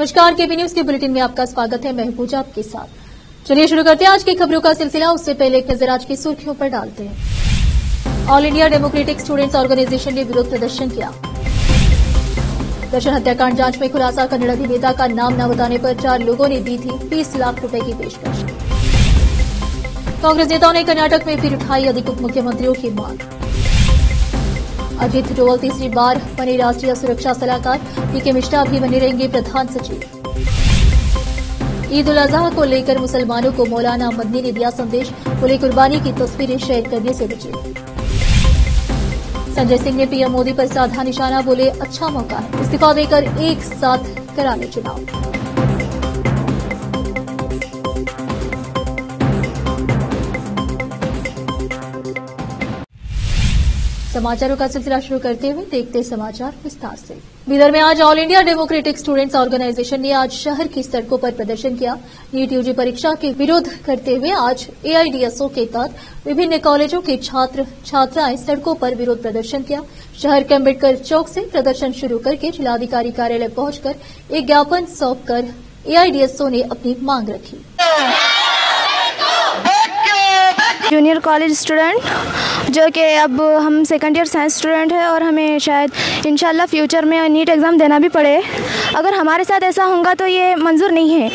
नमस्कार, केबी न्यूज के बुलेटिन में आपका स्वागत है। मैं हूं पूजा आपके साथ। चलिए शुरू करते हैं आज की खबरों का सिलसिला। उससे पहले एक नजर आज की सुर्खियों पर डालते हैं। All India democratic students organisation ने विरोध प्रदर्शन किया। दर्शन हत्याकांड जांच में खुलासा, कन्नड़ अभिनेता का नाम न बताने पर 4 लोगों ने दी थी 20 लाख रुपए की पेशकश। कांग्रेस नेताओं ने कर्नाटक में फिर उठाई अधिक उप मुख्यमंत्रियों की मांग। अजीत डोवल तीसरी बार बने राष्ट्रीय सुरक्षा सलाहकार, पीके मिश्रा भी बने रहेंगे प्रधान सचिव। ईद उल अजहा को लेकर मुसलमानों को मौलाना मदनी ने दिया संदेश, बोले कुर्बानी की तस्वीरें शेयर करने से बचे। संजय सिंह ने पीएम मोदी पर साधा निशाना, बोले अच्छा मौका है इस्तीफा देकर एक साथ करा ले चुनाव। समाचारों का सिलसिला शुरू करते हुए देखते समाचार विस्तार से। बीदर में आज all India democratic students organisation ने आज शहर की सड़कों पर प्रदर्शन किया। नीट यूजी परीक्षा के विरोध करते हुए आज एआईडीएसओ के तहत विभिन्न कॉलेजों के छात्र छात्राएं सड़कों पर विरोध प्रदर्शन किया। शहर के अम्बेडकर चौक से प्रदर्शन शुरू करके जिलाधिकारी कार्यालय पहुंचकर एक ज्ञापन सौंपकर एआईडीएसओ ने अपनी मांग रखी। जूनियर कॉलेज स्टूडेंट जो कि अब हम सेकंड ईयर साइंस स्टूडेंट है और हमें शायद इंशाल्लाह फ्यूचर में नीट एग्ज़ाम देना भी पड़े। अगर हमारे साथ ऐसा होगा तो ये मंजूर नहीं है।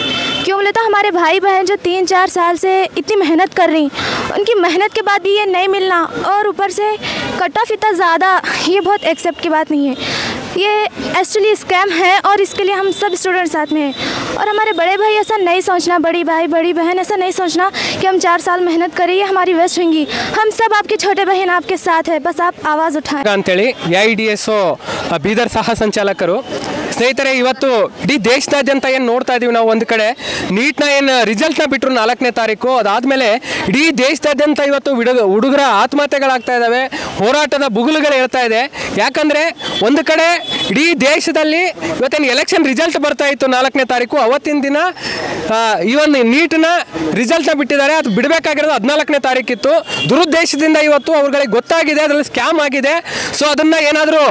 क्यों बोले तो हमारे भाई बहन जो 3-4 साल से इतनी मेहनत कर रही, उनकी मेहनत के बाद भी ये नहीं मिलना और ऊपर से कटा फीता ज़्यादा, ये बहुत एक्सेप्ट की बात नहीं है। ये एक्चुअली स्कैम है और इसके लिए हम सब स्टूडेंट साथ में हैं। और हमारे बड़े भाई ऐसा नहीं सोचना, बड़ी भाई बड़ी बहन ऐसा नहीं सोचना कि हम 4 साल मेहनत करेंगे हमारी वेस्ट होंगी। हम सब आपके छोटे बहन आपके साथ है, बस आप आवाज़ उठाएं ಅಂತೇಳಿ ಎಐಡಿಎಸ್ಒ ಬೀದರ್ ಸಹ ಸಂಚಾಲಕರು ಸ್ನೇಹಿತರೆ, ಇವತ್ತು ಇಡೀ ದೇಶದಾದ್ಯಂತ ಏನು ನೋಡ್ತಾ ಇದೀವಿ ನಾವು, ಒಂದು ಕಡೆ ನೀಟ್ನ ಏನು ರಿಸಲ್ಟ್ನ ಬಿಟ್ಟರು 4ನೇ ತಾರೀಕು, ಅದಾದಮೇಲೆ ಇಡೀ ದೇಶದಾದ್ಯಂತ ಇವತ್ತು ಹುಡುಗರ ಆತ್ಮಹತ್ಯೆಗಳಾಗ್ತಾ ಇದ್ದಾವೆ, ಹೋರಾಟದ ಬುಗುಲುಗಳು ಹೇಳ್ತಾ ಇದೆ. ಯಾಕಂದರೆ ಒಂದು ಕಡೆ ಇಡೀ ದೇಶದಲ್ಲಿ ಇವತ್ತೇನು ಎಲೆಕ್ಷನ್ ರಿಸಲ್ಟ್ ಬರ್ತಾ ಇತ್ತು 4ನೇ ತಾರೀಕು, ಅವತ್ತಿನ ದಿನ ಈ ಒಂದು ನೀಟ್ನ ರಿಸಲ್ಟ್ನ ಬಿಟ್ಟಿದ್ದಾರೆ. ಅದು ಬಿಡಬೇಕಾಗಿರೋದು 14ನೇ ತಾರೀಕಿತ್ತು. ದುರುದ್ದೇಶದಿಂದ ಇವತ್ತು ಅವ್ರಿಗೆ ಗೊತ್ತಾಗಿದೆ ಅದರಲ್ಲಿ ಸ್ಕ್ಯಾಮ್ ಆಗಿದೆ. ಸೊ ಅದನ್ನು ಏನಾದರೂ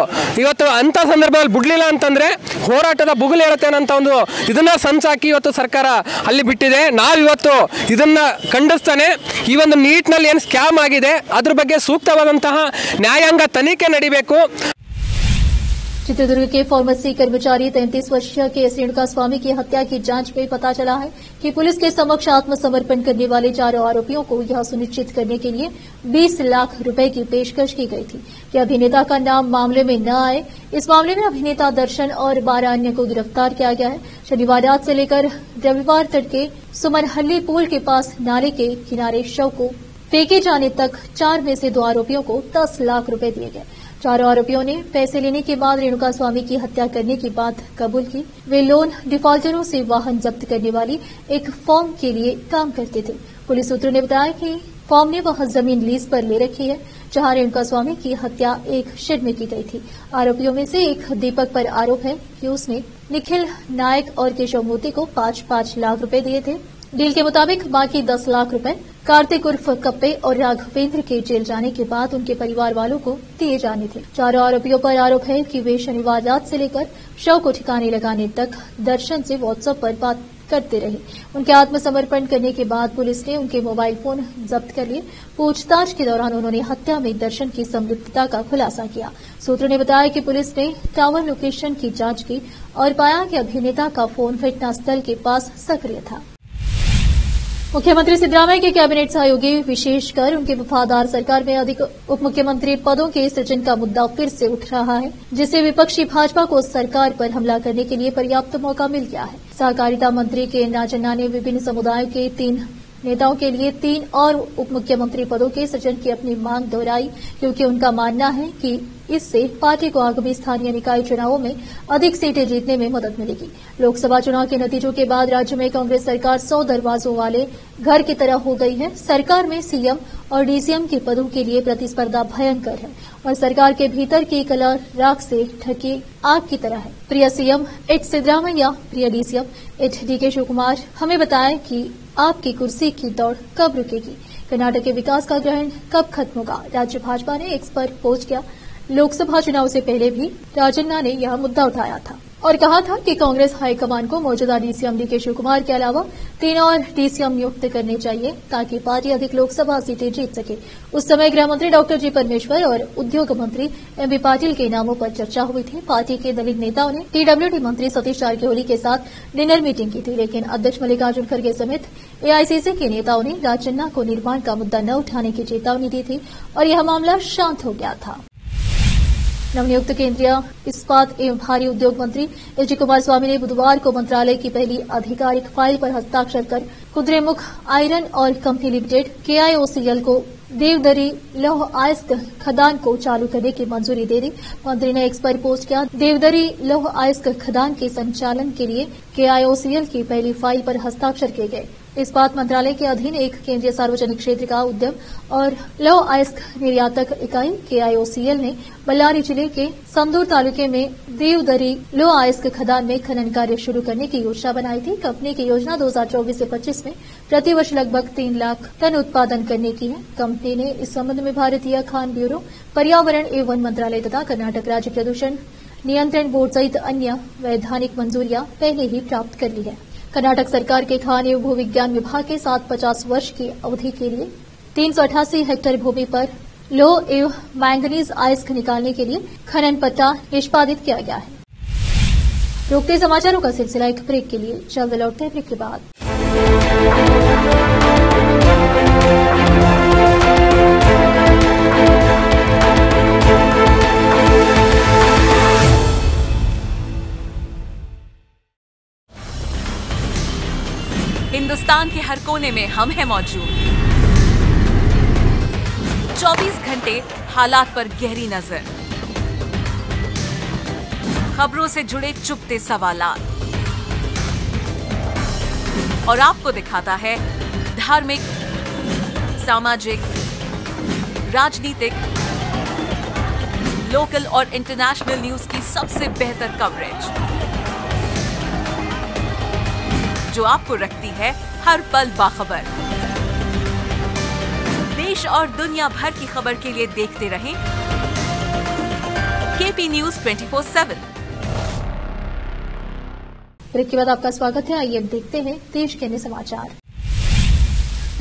ಇವತ್ತು ಅಂಥ ಸಂದರ್ಭದಲ್ಲಿ ಬಿಡಲಿಲ್ಲ ಅಂತಂದರೆ ಹೋರಾಟದ ಬುಗುಲು ಹೇಳುತ್ತೇನಂತ ಒಂದು ಇದನ್ನು ಸಂಸಾಕಿ ಇವತ್ತು ಸರ್ಕಾರ ಅಲ್ಲಿ ಬಿಟ್ಟಿದೆ. ನಾವಿವತ್ತು ಇದನ್ನು ಖಂಡಿಸ್ತಾನೆ ಈ ಒಂದು ನೀಟ್ನಲ್ಲಿ ಏನು ಸ್ಕ್ಯಾಮ್ ಆಗಿದೆ ಅದ್ರ ಬಗ್ಗೆ ಸೂಕ್ತವಾದಂತಹ ನ್ಯಾಯಾಂಗ ತನಿಖೆ ನಡೀಬೇಕು. चित्रदुर्ग के फार्मेसी कर्मचारी 33 वर्षीय के रेणुका स्वामी की हत्या की जांच में पता चला है कि पुलिस के समक्ष आत्मसमर्पण करने वाले 4 आरोपियों को यह सुनिश्चित करने के लिए 20 लाख रुपए की पेशकश की गई थी कि अभिनेता का नाम मामले में न आए। इस मामले में अभिनेता दर्शन और 12 अन्य को गिरफ्तार किया गया है। शनिवार रात से लेकर रविवार तड़के सुमनहल्ली पुल के पास नाले के किनारे शव को फेंके जाने तक 4 में से 2 आरोपियों को 10 लाख रुपए दिए गए। 4 आरोपियों ने पैसे लेने के बाद रेणुका स्वामी की हत्या करने की बात कबूल की। वे लोन डिफॉल्टरों से वाहन जब्त करने वाली एक फर्म के लिए काम करते थे। पुलिस सूत्रों ने बताया कि फर्म ने वह जमीन लीज पर ले रखी है जहां रेणुका स्वामी की हत्या एक शेड में की गई थी। आरोपियों में से एक दीपक पर आरोप है कि उसने निखिल नायक और केशव मूर्ति को 5-5 लाख रुपए दिए थे। डील के मुताबिक बाकी 10 लाख रुपए कार्तिक उर्फ कप्पे और राघवेंद्र के जेल जाने के बाद उनके परिवार वालों को दिए जाने थे। 4 आरोपियों पर आरोप है कि वे शनिवार रात से लेकर शव को ठिकाने लगाने तक दर्शन से व्हाट्सएप पर बात करते रहे। उनके आत्मसमर्पण करने के बाद पुलिस ने उनके मोबाइल फोन जब्त कर लिए। पूछताछ के दौरान उन्होंने हत्या में दर्शन की संलिप्तता का खुलासा किया। सूत्रों ने बताया कि पुलिस ने टावर लोकेशन की जांच की और पाया कि अभिनेता का फोन घटनास्थल के पास सक्रिय था। मुख्यमंत्री सिद्धरामैया के कैबिनेट सहयोगी विशेषकर उनके वफादार सरकार में अधिक उप मुख्यमंत्री पदों के सृजन का मुद्दा फिर से उठ रहा है, जिससे विपक्षी भाजपा को सरकार पर हमला करने के लिए पर्याप्त मौका मिल गया है। सहकारिता मंत्री के राजन्ना ने विभिन्न समुदायों के 3 नेताओं के लिए 3 और उप मुख्यमंत्री पदों के सृजन की अपनी मांग दोहराई, क्योंकि उनका मानना है कि इससे पार्टी को आगामी स्थानीय निकाय चुनावों में अधिक सीटें जीतने में मदद मिलेगी। लोकसभा चुनाव के नतीजों के बाद राज्य में कांग्रेस सरकार 100 दरवाजों वाले घर की तरह हो गई है। सरकार में सीएम और डीसीएम के पदों के लिए प्रतिस्पर्धा भयंकर है और सरकार के भीतर की कला राख से ढकी आग की तरह है। प्रिय सीएम एच सिद्धरामैया, प्रिय डीसीएम एच डीके शिवकुमार, हमें बताएं कि आपकी कुर्सी की दौड़ कब रुकेगी? कर्नाटक के विकास का ग्रहण कब खत्म होगा? राज्य भाजपा ने एक्स पर पोस्ट किया। लोकसभा चुनाव से पहले भी राजन्ना ने यह मुद्दा उठाया था और कहा था कि कांग्रेस हाईकमान को मौजूदा डीसीएम डीके शिवकुमार के अलावा 3 और डीसीएम नियुक्त करने चाहिए ताकि पार्टी अधिक लोकसभा सीटें जीत सके। उस समय गृह मंत्री डॉक्टर जी परमेश्वर और उद्योग मंत्री एमबी पाटिल के नामों पर चर्चा हुई थी। पार्टी के दलित नेताओं ने टीडब्ल्यूडी मंत्री सतीश जारकिहोली के साथ डिनर मीटिंग की थी, लेकिन अध्यक्ष मल्लिकार्जुन खड़गे समेत एआईसीसी के नेताओं ने राजन्ना को निर्माण का मुद्दा न उठाने की चेतावनी दी थी और यह मामला शांत हो गया था। नवनियुक्त केंद्रीय इस्पात एवं भारी उद्योग मंत्री एच डी कुमारस्वामी ने बुधवार को मंत्रालय की पहली आधिकारिक फाइल पर हस्ताक्षर कर कुद्रेमुख आयरन और कंपनी लिमिटेड KIOCL को देवदरी लौह अयस्क खदान को चालू करने की मंजूरी दे दी। मंत्री ने एक्स पर पोस्ट किया, देवदरी लौह अयस्क खदान के संचालन के लिए KIOCL की पहली फाइल पर हस्ताक्षर किए गए। इस्पात मंत्रालय के अधीन एक केंद्रीय सार्वजनिक क्षेत्र का उद्यम और लौह अयस्क निर्यातक इकाई KIOCL ने बल्लारी जिले के संदूर तालुके में देवदरी लौह अयस्क खदान में खनन कार्य शुरू करने की योजना बनाई थी। कंपनी की योजना 2024 से 25 में प्रतिवर्ष लगभग 3 लाख टन उत्पादन करने की है। कंपनी ने इस संबंध में भारतीय खान ब्यूरो, पर्यावरण एवं वन मंत्रालय तथा कर्नाटक राज्य प्रदूषण नियंत्रण बोर्ड सहित अन्य वैधानिक मंजूरियां पहले ही प्राप्त कर ली है। कर्नाटक सरकार के खान एवं भूविज्ञान विभाग के साथ 50 वर्ष की अवधि के लिए 388 हेक्टेयर भूमि पर लौह एवं मैंगनीज अयस्क निकालने के लिए खनन पट्टा निष्पादित किया गया है। रोकते समाचारों का सिलसिला एक ब्रेक के लिए, जल्द लौटते हैं ब्रेक के बाद। हिंदुस्तान के हर कोने में हम हैं मौजूद। 24 घंटे हालात पर गहरी नजर, खबरों से जुड़े चुपते सवालात और आपको दिखाता है धार्मिक, सामाजिक, राजनीतिक, लोकल और इंटरनेशनल न्यूज की सबसे बेहतर कवरेज जो आपको रखती है हर पल बाखबर। देश और दुनिया भर की खबर के लिए देखते रहें KP News 24/7। ब्रेक के बाद आपका स्वागत है। आइए अब देखते हैं देश के अन्य समाचार।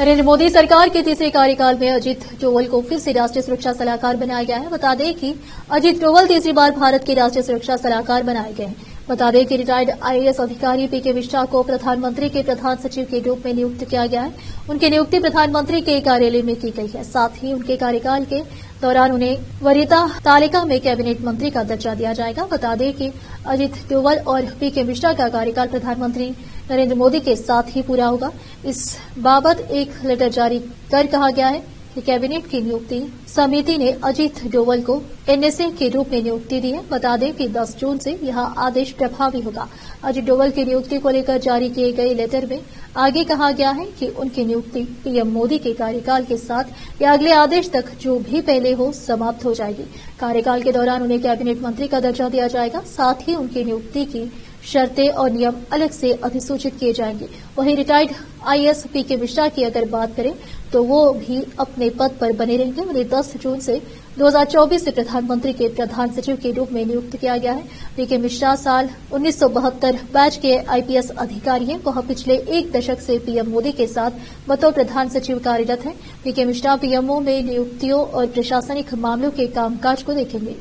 नरेंद्र मोदी सरकार के तीसरे कार्यकाल में अजीत डोवल को फिर से राष्ट्रीय सुरक्षा सलाहकार बनाया गया है। बता दें कि अजीत डोवल तीसरी बार भारत के राष्ट्रीय सुरक्षा सलाहकार बनाए गए हैं। बता दें कि रिटायर्ड IAS अधिकारी PK मिश्रा को प्रधानमंत्री के प्रधान सचिव के रूप में नियुक्त किया गया है। उनकी नियुक्ति प्रधानमंत्री के कार्यालय में की गई है। साथ ही उनके कार्यकाल के दौरान उन्हें वरीयता तालिका में कैबिनेट मंत्री का दर्जा दिया जाएगा। बता दें कि अजीत डोवल और PK मिश्रा का कार्यकाल प्रधानमंत्री नरेंद्र मोदी के साथ ही पूरा होगा। इस बाबत एक लेटर जारी कर कहा गया है कि कैबिनेट की नियुक्ति समिति ने अजीत डोवल को NSA के रूप में नियुक्ति दी है। बता दें कि 10 जून से यह आदेश प्रभावी होगा। अजीत डोवल की नियुक्ति को लेकर जारी किए गए लेटर में आगे कहा गया है कि उनकी नियुक्ति पीएम मोदी के कार्यकाल के साथ या अगले आदेश तक जो भी पहले हो समाप्त हो जाएगी। कार्यकाल के दौरान उन्हें कैबिनेट मंत्री का दर्जा दिया जाएगा। साथ ही उनकी नियुक्ति की शर्तें और नियम अलग से अधिसूचित किए जाएंगे। वहीं रिटायर्ड IAS PK मिश्रा की अगर बात करें तो वो भी अपने पद पर बने रहेंगे। उन्हें 10 जून से 2024 से प्रधानमंत्री के प्रधान सचिव के रूप में नियुक्त किया गया है। PK मिश्रा साल 1972 बैच के IPS अधिकारी हैं। वह पिछले 1 दशक से पीएम मोदी के साथ बतौर प्रधान सचिव कार्यरत हैं। PK मिश्रा PMO में नियुक्तियों और प्रशासनिक मामलों के कामकाज को देखेंगे।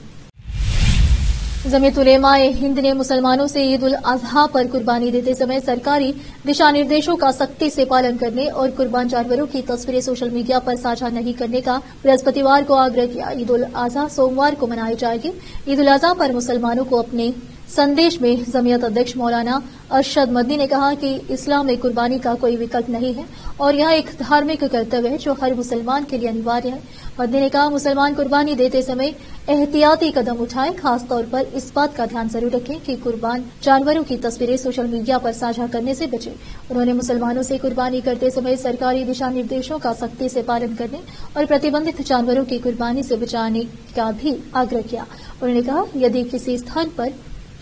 जमीयत उलेमाए हिंद ने मुसलमानों से ईद उल अजहा पर कुर्बानी देते समय सरकारी दिशा निर्देशों का सख्ती से पालन करने और कुर्बान जानवरों की तस्वीरें सोशल मीडिया पर साझा नहीं करने का बृहस्पतिवार को आग्रह किया। ईद उल अजहा सोमवार को मनाई जाएगी। ईद उल अजहा पर मुसलमानों को अपने संदेश में जमीयत अध्यक्ष मौलाना अरशद मदनी ने कहा कि इस्लाम में कुर्बानी का कोई विकल्प नहीं है और यह एक धार्मिक कर्तव्य है जो हर मुसलमान के लिए अनिवार्य है। मदनी ने कहा मुसलमान कुर्बानी देते समय एहतियाती कदम उठाएं, खासतौर पर इस बात का ध्यान जरूर रखें कि कुर्बान जानवरों की तस्वीरें सोशल मीडिया पर साझा करने से बचें। उन्होंने मुसलमानों से कुर्बानी करते समय सरकारी दिशा निर्देशों का सख्ती से पालन करने और प्रतिबंधित जानवरों की कुर्बानी से बचाने का भी आग्रह किया। उन्होंने कहा यदि किसी स्थान पर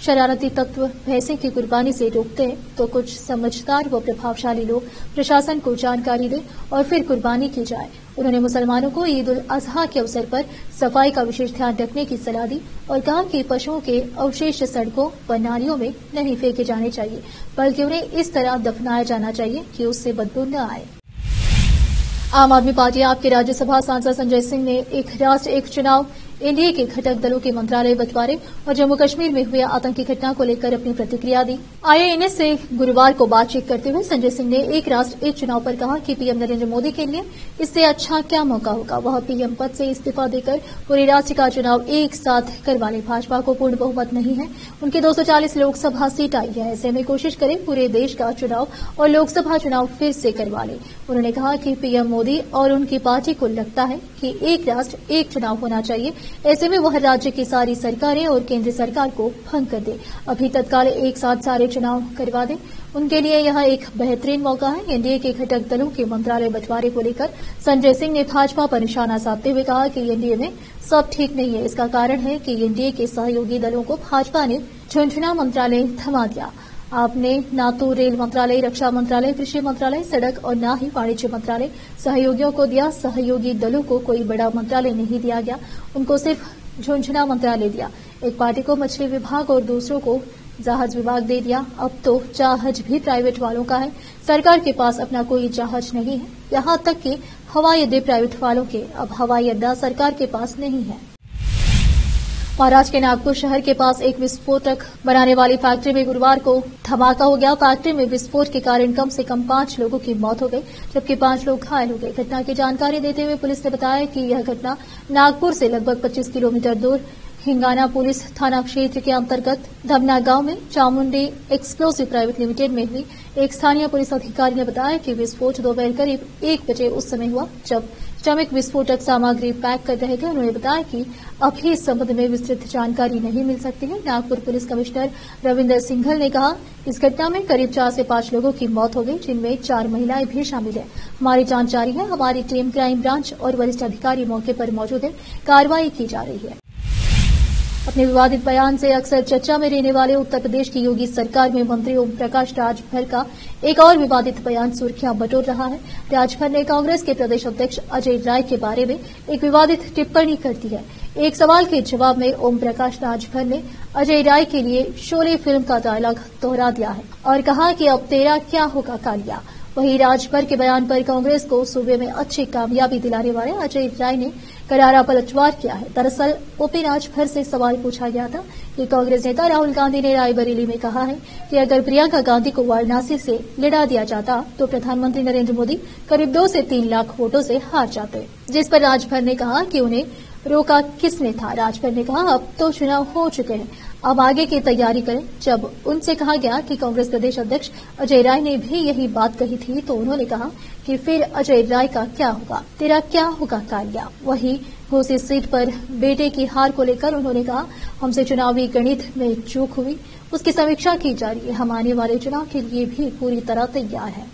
शरारती तत्व भैंसे की कुर्बानी से रोकते हैं तो कुछ समझदार व प्रभावशाली लोग प्रशासन को जानकारी दें और फिर कुर्बानी की जाए। उन्होंने मुसलमानों को ईद उल अजहा के अवसर पर सफाई का विशेष ध्यान रखने की सलाह दी और कहा कि पशुओं के अवशेष सड़कों व नालियों में नहीं फेंके जाने चाहिए, बल्कि उन्हें इस तरह दफनाया जाना चाहिए कि उससे बदबू न आए। आम आदमी पार्टी आपके राज्यसभा सांसद संजय सिंह ने एक राष्ट्र एक चुनाव, एनडीए के घटक दलों के मंत्रालय बंटवारे और जम्मू कश्मीर में हुए आतंकी घटना को लेकर अपनी प्रतिक्रिया दी। आईएएनएस से गुरुवार को बातचीत करते हुए संजय सिंह ने एक राष्ट्र एक चुनाव पर कहा कि पीएम नरेंद्र मोदी के लिए इससे अच्छा क्या मौका होगा, वह पीएम पद से इस्तीफा देकर पूरे राष्ट्र का चुनाव एक साथ करवा ले। भाजपा को पूर्ण बहुमत नहीं है, उनकी 240 लोकसभा सीट आई है, ऐसे में कोशिश करें पूरे देश का चुनाव और लोकसभा चुनाव फिर से करवा ले। उन्होंने कहा कि पीएम मोदी और उनकी पार्टी को लगता है कि एक राष्ट्र एक चुनाव होना चाहिए, ऐसे में वह राज्य की सारी सरकारें और केंद्र सरकार को भंग कर दे, अभी तत्काल एक साथ सारे चुनाव करवा दे। उनके लिए यह एक बेहतरीन मौका है। एनडीए के घटक दलों के मंत्रालय बंटवारे को लेकर संजय सिंह ने भाजपा पर निशाना साधते हुए कहा कि एनडीए में सब ठीक नहीं है। इसका कारण है कि एनडीए के सहयोगी दलों को भाजपा ने झुंझुनू मंत्रालय थमा दिया। आपने न तो रेल मंत्रालय, रक्षा मंत्रालय, कृषि मंत्रालय, सड़क और न ही वाणिज्य मंत्रालय सहयोगियों को दिया। सहयोगी दलों को कोई बड़ा मंत्रालय नहीं दिया गया, उनको सिर्फ झुंझुनू मंत्रालय दिया। एक पार्टी को मछली विभाग और दूसरों को जहाज विभाग दे दिया। अब तो जहाज भी प्राइवेट वालों का है, सरकार के पास अपना कोई जहाज नहीं है। यहां तक कि हवाई अड्डे प्राइवेट वालों के, अब हवाई अड्डा सरकार के पास नहीं है। महाराष्ट्र के नागपुर शहर के पास एक विस्फोटक बनाने वाली फैक्ट्री में गुरुवार को धमाका हो गया। फैक्ट्री में विस्फोट के कारण कम से कम 5 लोगों की मौत हो गई, जबकि 5 लोग घायल हो गए। घटना की जानकारी देते हुए पुलिस ने बताया कि यह घटना नागपुर से लगभग 25 किलोमीटर दूर हिंगाना पुलिस थाना क्षेत्र के अंतर्गत धमना गांव में चामुंडी एक्सप्लोसिव प्राइवेट लिमिटेड में हुई। एक स्थानीय पुलिस अधिकारी ने बताया कि विस्फोट दोपहर करीब 1 बजे उस समय हुआ जब श्रमिक विस्फोटक सामग्री पैक कर रहे थे। उन्होंने बताया कि अभी इस संबंध में विस्तृत जानकारी नहीं मिल सकती है। नागपुर पुलिस कमिश्नर रविंदर सिंघल ने कहा, इस घटना में करीब 4 से 5 लोगों की मौत हो गई, जिनमें 4 महिलाएं भी शामिल है। हमारी जांच जारी है। हमारी टीम क्राइम ब्रांच और वरिष्ठ अधिकारी मौके पर मौजूद है। कार्रवाई की जा रही है। अपने विवादित बयान से अक्सर चर्चा में रहने वाले उत्तर प्रदेश की योगी सरकार में मंत्री ओम प्रकाश राजभर का एक और विवादित बयान सुर्खियां बटोर रहा है। राजभर ने कांग्रेस के प्रदेश अध्यक्ष अजय राय के बारे में एक विवादित टिप्पणी कर दी है। एक सवाल के जवाब में ओम प्रकाश राजभर ने अजय राय के लिए शोले फिल्म का डायलॉग दोहरा दिया है और कहा कि अब तेरा क्या होगा कालिया। वहीं राजभर के बयान पर कांग्रेस को सूबे में अच्छी कामयाबी दिलाने वाले अजय राय ने करारा पलटवार किया है। दरअसल ओपी राजभर से सवाल पूछा गया था कि कांग्रेस नेता राहुल गांधी ने रायबरेली में कहा है कि अगर प्रियंका गांधी को वाराणसी से लड़ा दिया जाता तो प्रधानमंत्री नरेंद्र मोदी करीब 2 से 3 लाख वोटों से हार जाते, जिस पर राजभर ने कहा कि उन्हें रोका किसने था। राजभर ने कहा, अब तो चुनाव हो चुके हैं, अब आगे की तैयारी करें। जब उनसे कहा गया कि कांग्रेस प्रदेश अध्यक्ष अजय राय ने भी यही बात कही थी तो उन्होंने कहा कि फिर अजय राय का क्या होगा, तेरा क्या होगा कालिया। वहीं घोसी सीट पर बेटे की हार को लेकर उन्होंने कहा, हमसे चुनावी गणित में चूक हुई, उसकी समीक्षा की जा रही है। हम आने वाले चुनाव के लिए भी पूरी तरह तैयार हैं।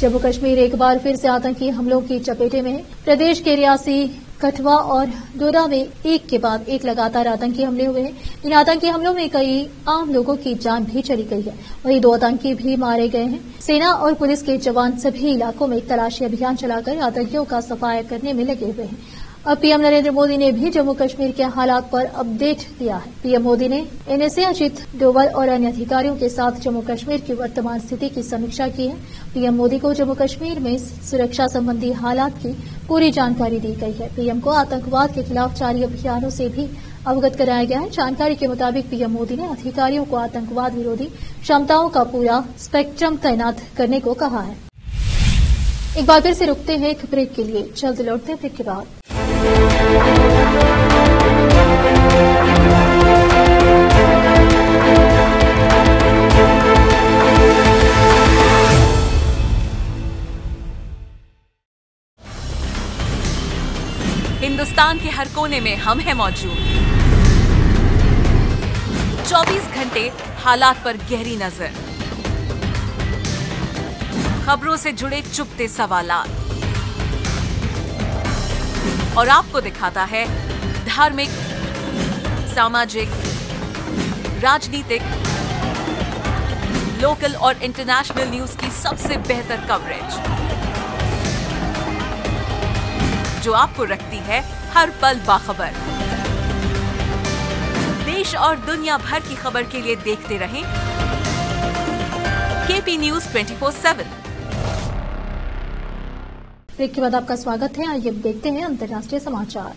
जम्मू कश्मीर एक बार फिर से आतंकी हमलों की चपेटे में है। प्रदेश के रियासी, कठुआ और डोडा में एक के बाद एक लगातार आतंकी हमले हुए हैं। इन आतंकी हमलों में कई आम लोगों की जान भी चली गई है, वहीं 2 आतंकी भी मारे गए हैं। सेना और पुलिस के जवान सभी इलाकों में तलाशी अभियान चलाकर आतंकियों का सफाया करने में लगे हुए हैं। अब पीएम नरेंद्र मोदी ने भी जम्मू कश्मीर के हालात पर अपडेट दिया है। पीएम मोदी ने एनएसए अजित डोवल और अन्य अधिकारियों के साथ जम्मू कश्मीर की वर्तमान स्थिति की समीक्षा की है। पीएम मोदी को जम्मू कश्मीर में सुरक्षा संबंधी हालात की पूरी जानकारी दी गई है। पीएम को आतंकवाद के खिलाफ जारी अभियानों से भी अवगत कराया गया है। जानकारी के मुताबिक पीएम मोदी ने अधिकारियों को आतंकवाद विरोधी क्षमताओं का पूरा स्पेक्ट्रम तैनात करने को कहा है। एक बार फिर से रुकते हैं एक ब्रेक के लिए, जल्द लौटते हैं ब्रेक के बाद। हिंदुस्तान के हर कोने में हम हैं मौजूद। 24 घंटे हालात पर गहरी नजर, खबरों से जुड़े चुपते सवालात और आपको दिखाता है धार्मिक, सामाजिक, राजनीतिक, लोकल और इंटरनेशनल न्यूज की सबसे बेहतर कवरेज। जो आपको रखती है हर पल बाखबर। देश और दुनिया भर की खबर के लिए देखते रहें केपी न्यूज 24/7। ब्रेक के बाद आपका स्वागत है। आइए देखते हैं अंतर्राष्ट्रीय समाचार।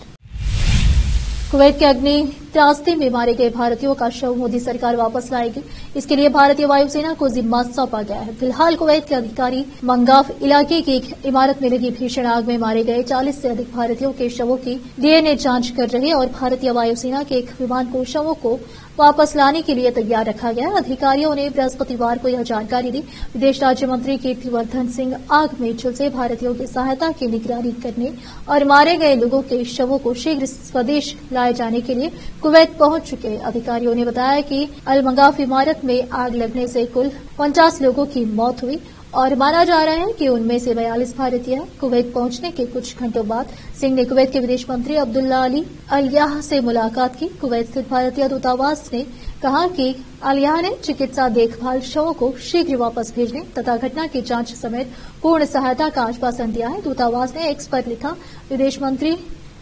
कुवैत के अग्नि त्रासदी में मारे गए भारतीयों का शव मोदी सरकार वापस लाएगी। इसके लिए भारतीय वायुसेना को जिम्मा सौंपा गया है। फिलहाल कुवैत के अधिकारी मंगाफ इलाके की एक इमारत में लगी भीषण आग में मारे गए 40 से अधिक भारतीयों के शवों की डीएनए जांच कर रहे और भारतीय वायुसेना के एक विमान को शवों को वापस लाने के लिए तैयार रखा गया। अधिकारियों ने बृहस्पतिवार को यह जानकारी दी। विदेश राज्य मंत्री कीर्तिवर्धन सिंह आग में झुलसे भारतीयों की सहायता की निगरानी करने और मारे गए लोगों के शवों को शीघ्र स्वदेश लाए जाने के लिए कुवैत पहुंच चुके। अधिकारियों ने बताया कि अल मंगाफ इमारत में आग लगने से कुल 50 लोगों की मौत हुई और माना जा रहा है कि उनमें से 42 भारतीय हैं। कुवैत पहुंचने के कुछ घंटों बाद सिंह ने कुवैत के विदेश मंत्री अब्दुल्ला अली अल-याह से मुलाकात की। कुवैत स्थित भारतीय दूतावास ने कहा कि अल-याह ने चिकित्सा देखभाल शवों को शीघ्र वापस भेजने तथा घटना की जांच समेत पूर्ण सहायता का आश्वासन दिया है। दूतावास ने एक्स पर लिखा, विदेश मंत्री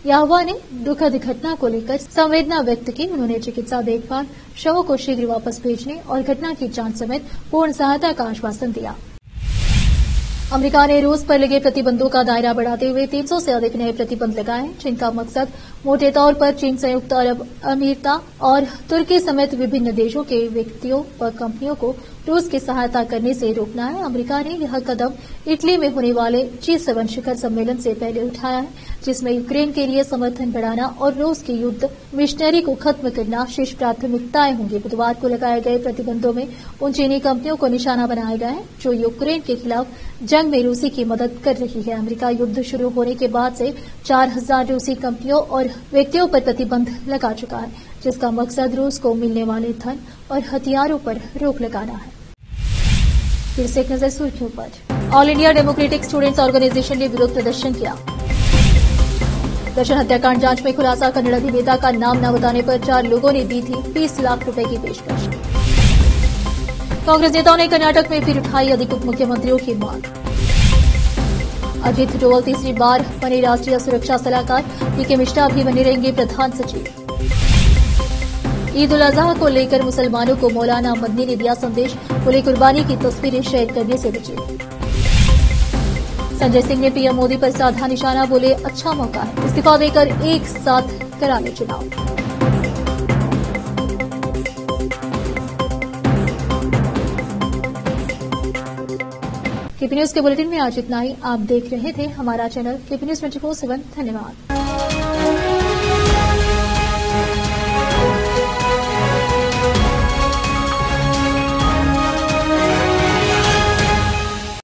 याहवा ने दुखद घटना को लेकर संवेदना व्यक्त की। उन्होंने चिकित्सा देखभाल शवों को शीघ्र वापस भेजने और घटना की जांच समेत पूर्ण सहायता का आश्वासन दिया। अमेरिका ने रूस पर लगे प्रतिबंधों का दायरा बढ़ाते हुए 300 से अधिक नए प्रतिबंध लगाए हैं, जिनका मकसद मोटे तौर पर चीन, संयुक्त अरब अमीरात और तुर्की समेत विभिन्न देशों के व्यक्तियों व कंपनियों को रूस की सहायता करने से रोकना है। अमेरिका ने यह कदम इटली में होने वाले G7 शिखर सम्मेलन से पहले उठाया है, जिसमें यूक्रेन के लिए समर्थन बढ़ाना और रूस की युद्ध मिशनरी को खत्म करना शीर्ष प्राथमिकताएं होंगी। बुधवार को लगाए गए प्रतिबंधों में उन चीनी कंपनियों को निशाना बनाया गया है जो यूक्रेन के खिलाफ जंग में रूसी की मदद कर रही है। अमेरिका युद्ध शुरू होने के बाद से 4000 रूसी कंपनियों और व्यक्तियों पर प्रतिबंध लगा चुका है, जिसका मकसद रूस को मिलने वाले धन और हथियारों पर रोक लगाना है। फिर से एक नजर सुर्खियों पर। All India democratic students organisation ने विरोध प्रदर्शन किया। दर्शन हत्याकांड जांच में खुलासा, कन्नड़ अभिनेता का नाम न बताने पर 4 लोगों ने दी थी 20 लाख रुपए की पेशकश। कांग्रेस नेताओं ने कर्नाटक में फिर उठाई अधिक उप मुख्यमंत्रियों की मांग। अजीत डोवल तीसरी बार बने राष्ट्रीय सुरक्षा सलाहकार, पीके मिश्रा भी बने रहेंगे प्रधान सचिव। ईद उल अजहा को लेकर मुसलमानों को मौलाना मदनी ने दिया संदेश, बोले कुर्बानी की तस्वीरें शेयर करने से बचे। संजय सिंह ने पीएम मोदी पर साधा निशाना, बोले अच्छा मौका है, इस्तीफा देकर एक साथ करा ले चुनाव। केपी न्यूज के बुलेटिन में आज इतना ही। आप देख रहे थे हमारा चैनल केपी न्यूज 24/7। धन्यवाद।